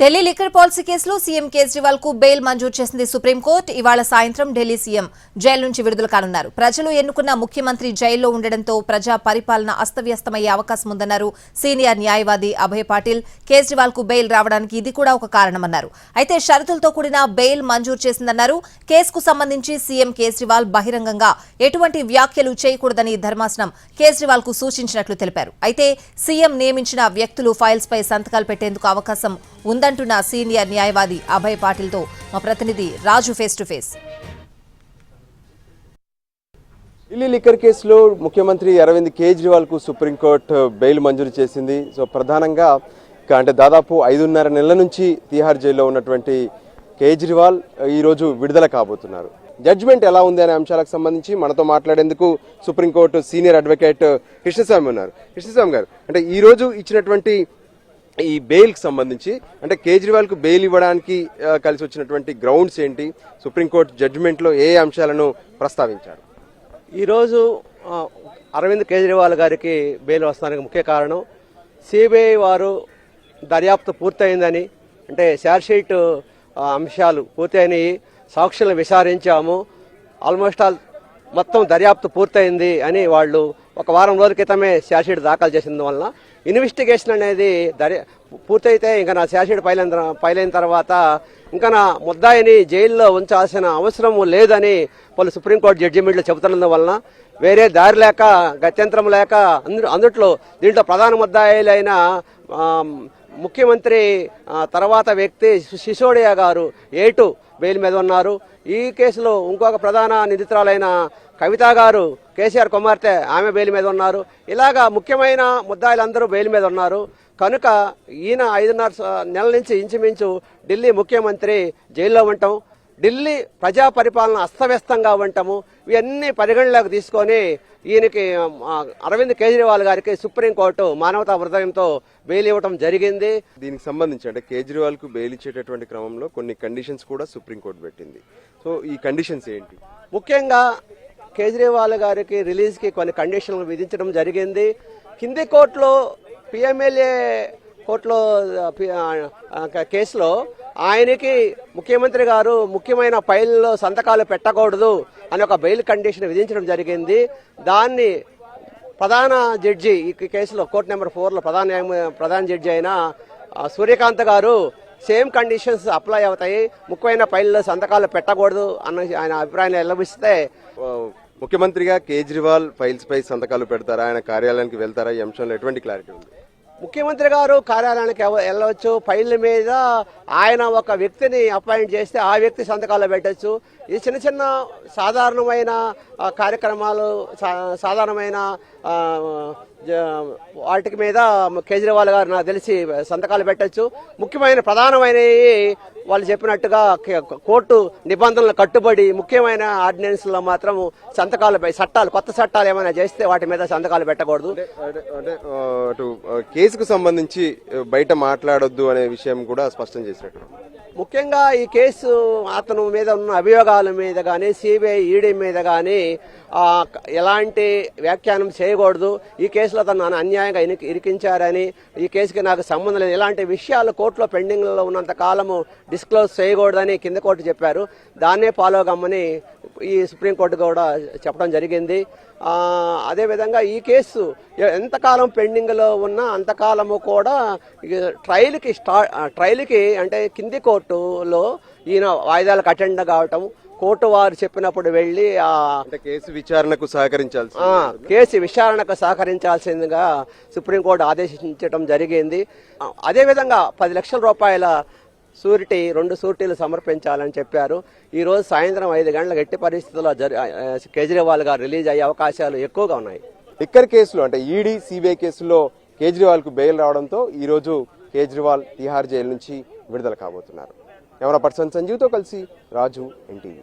Delhi liquor policy కేసులో CM Kejriwal కు bail మంజూరు చేసింది సుప్రీంకోర్టు. ఇవాళ సాయంత్రం ఢిల్లీ సీఎం జైలు నుంచి విడుదల కానున్నారు. ప్రజలు ఎన్నుకున్న ముఖ్యమంత్రి జైల్లో ఉండడంతో ప్రజా పరిపాలన అస్తవ్యస్తమయ్యే అవకాశం ఉందన్నారు సీనియర్ న్యాయవాది అభయ్ పాటిల్. కేజ్రీవాల్ కు బెయిల్ రావడానికి ఇది కూడా ఒక కారణమన్నారు. అయితే షరతులతో కూడిన బెయిల్ మంజూరు చేసిందన్నారు. కేసుకు సంబంధించి సీఎం కేజ్రీవాల్ బహిరంగంగా ఎటువంటి వ్యాఖ్యలు చేయకూడదని ధర్మాసనం కేజ్రీవాల్ కు సూచించినట్లు తెలిపారు. అయితే సీఎం నియమించిన వ్యక్తులు ఫైల్స్ పై సంతకాలు పెట్టేందుకు అవకాశం ఉందంటున్న సీనియర్ న్యాయవాది అభయ్ పాటిల్ తో మా ప్రతినిధి Raju face to face. Delhi liquor కేసులో ముఖ్యమంత్రి అరవింద్ కేజ్రీవాల్ కు సుప్రీంకోర్టు బెయిల్ మంజూరు చేసింది. సో ప్రధానంగా అంటే దాదాపు 5.5 నెలల నుంచి తిహార్ జైల్లో ఉన్నటువంటి కేజ్రీవాల్ ఈరోజు విడుదల కాబోతున్నారు. జడ్జిమెంట్ ఎలా ఉంది అనే అంశాలకు సంబంధించి మనతో మాట్లాడేందుకు సుప్రీంకోర్టు సీనియర్ అడ్వకేట్ కృష్ణస్వామి ఉన్నారు. కృష్ణస్వామి గారు, అంటే ఈ రోజు ఇచ్చినటువంటి ఈ బెయిల్కి సంబంధించి అంటే కేజ్రీవాల్ కు బెయిల్ ఇవ్వడానికి కలిసి వచ్చినటువంటి గ్రౌండ్స్ ఏంటి, సుప్రీంకోర్టు జడ్జిమెంట్లో ఏ అంశాలను ప్రస్తావించారు? ఈరోజు అరవింద్ కేజ్రీవాల్ గారికి బెయిల్ వస్తానికి ముఖ్య కారణం సిబిఐ వారు దర్యాప్తు పూర్తయిందని, అంటే ఛార్జ్షీట్ అంశాలు పూర్తయినాయి, సాక్షులను విచారించాము, ఆల్మోస్ట్ ఆల్ మొత్తం దర్యాప్తు పూర్తయింది అని వాళ్ళు ఒక వారం రోజుల క్రితమే ఛార్జ్షీట్ దాఖలు చేసిన వలన ఇన్వెస్టిగేషన్ అనేది పూర్తయితే ఇంకా నా ఛార్జ్షీట్ ఫైల్ తర్వాత ఇంకా నా ముద్దాయిని జైల్లో ఉంచాల్సిన అవసరం లేదని పలు సుప్రీంకోర్టు జడ్జిమెంట్లు చెబుతున్నందు వలన వేరే దారి లేక గత్యంతరం లేక అందుట్లో దీంట్లో ప్రధాన ముద్దాయిలైన ముఖ్యమంత్రి తర్వాత వ్యక్తి సిసోడియా గారు A2 బెయిల్ మీద ఉన్నారు. ఈ కేసులో ఇంకొక ప్రధాన నిందితురాలైన కవిత గారు కేసీఆర్ కుమార్తె ఆమె బెయిల్ మీద ఉన్నారు. ఇలాగా ముఖ్యమైన ముద్దాయిలందరూ బెయిల్ మీద ఉన్నారు. కనుక ఈయన 5.5 నెలల నుంచి ఇంచుమించు ఢిల్లీ ముఖ్యమంత్రి జైల్లో ఉండటం, ఢిల్లీ ప్రజా పరిపాలన అస్తవ్యస్తంగా ఉండటము, ఇవన్నీ పరిగణలోకి తీసుకొని ఈయనకి అరవింద్ కేజ్రీవాల్ గారికి సుప్రీంకోర్టు మానవతా హృదయంతో బెయిల్ ఇవ్వడం జరిగింది. దీనికి సంబంధించి అంటే కేజ్రీవాల్ కు బెయిల్ ఇచ్చేటటువంటి క్రమంలో కొన్ని కండిషన్స్ కూడా సుప్రీంకోర్టు పెట్టింది. సో ఈ కండిషన్స్ ఏంటి? ముఖ్యంగా కేజ్రీవాల్ గారికి రిలీజ్కి కొన్ని కండిషన్లు విధించడం జరిగింది. కింది కోర్టులో పిఎంఎల్ఏ కోర్టులో కేసులో ఆయనకి ముఖ్యమంత్రి గారు ముఖ్యమైన ఫైల్లో సంతకాలు పెట్టకూడదు అని ఒక బెయిల్ కండిషన్ విధించడం జరిగింది. దాన్ని ప్రధాన జడ్జి ఈ కేసులో కోర్టు నెంబర్ 4లో ప్రధాన జడ్జి అయిన సూర్యకాంత్ గారు సేమ్ కండిషన్స్ అప్లై అవుతాయి, ముఖ్యమైన ఫైల్లో సంతకాలు పెట్టకూడదు అన్న ఆయన అభిప్రాయాన్ని వెల్లబిస్తే ముఖ్యమంత్రిగా కేజ్రీవాల్ ఫైల్స్ పై సంతకాలు పెడతారా, ఆయన కార్యాలయానికి వెళ్తారా, ఈ అంశంలో ఎటువంటి క్లారిటీ ఉంది? ముఖ్యమంత్రి గారు కార్యాలయానికి వెళ్ళవచ్చు. ఫైళ్ళ మీద ఆయన ఒక వ్యక్తిని అపాయింట్ చేస్తే ఆ వ్యక్తి సంతకాలు పెట్టచ్చు. ఈ చిన్న చిన్న సాధారణమైన కార్యక్రమాలు, సాధారణమైన వాటి మీద కేజ్రీవాల్ గారు నాకు తెలిసి సంతకాలు పెట్టచ్చు. ముఖ్యమైన ప్రధానమైనవి వాళ్ళు చెప్పినట్టుగా కోర్టు నిబంధనలు కట్టుబడి ముఖ్యమైన ఆర్డినెన్స్లో మాత్రం సంతకాలపై కొత్త చట్టాలు ఏమైనా చేస్తే వాటి మీద సంతకాలు పెట్టకూడదు. అంటే కేసుకు సంబంధించి బయట మాట్లాడొద్దు అనే విషయం కూడా స్పష్టం చేసినట్టు. ముఖ్యంగా ఈ కేసు అతను మీద ఉన్న అభియోగాల మీద కానీ సిబిఐ ఈడీ మీద కానీ ఎలాంటి వ్యాఖ్యానం చేయకూడదు. ఈ కేసులో తను అన్యాయంగా ఇరికించారని, ఈ కేసుకి నాకు సంబంధం లేదు, ఇలాంటి విషయాలు కోర్టులో పెండింగ్లో ఉన్నంత కాలము డిస్క్లోజ్ చేయకూడదని కింద కోర్టు చెప్పారు. దాన్నే ఫాలో కమ్మని ఈ సుప్రీంకోర్టు కూడా చెప్పడం జరిగింది. అదేవిధంగా ఈ కేసు ఎంతకాలం పెండింగ్లో ఉన్నా అంతకాలము కూడా ట్రయల్కి అంటే కింది కోర్టులో ఈయన వాయిదాలకు అటెండ్ కావటం, కోర్టు వారు చెప్పినప్పుడు వెళ్లి కేసు విచారణకు సహకరించాల్సిందిగా సుప్రీంకోర్టు ఆదేశించడం జరిగింది. అదేవిధంగా 10 లక్షల రూపాయల షూరిటీ 2 షూరిటీలు సమర్పించాలని చెప్పారు. ఈ రోజు సాయంత్రం 5 గంటలకు ఎట్టి పరిస్థితుల్లో కేజ్రీవాల్ గారు రిలీజ్ అయ్యే అవకాశాలు ఎక్కువగా ఉన్నాయి. లిక్కర్ కేసులో అంటే ఈడీ సిబిఐ కేసులో కేజ్రీవాల్ కు బెయిల్ రావడంతో ఈ రోజు కేజ్రీవాల్ తిహార్ జైలు నుంచి విడుదల కాబోతున్నారు. కెమెరా పర్సన్ సంజీవ్తో కలిసి రాజు, NTV.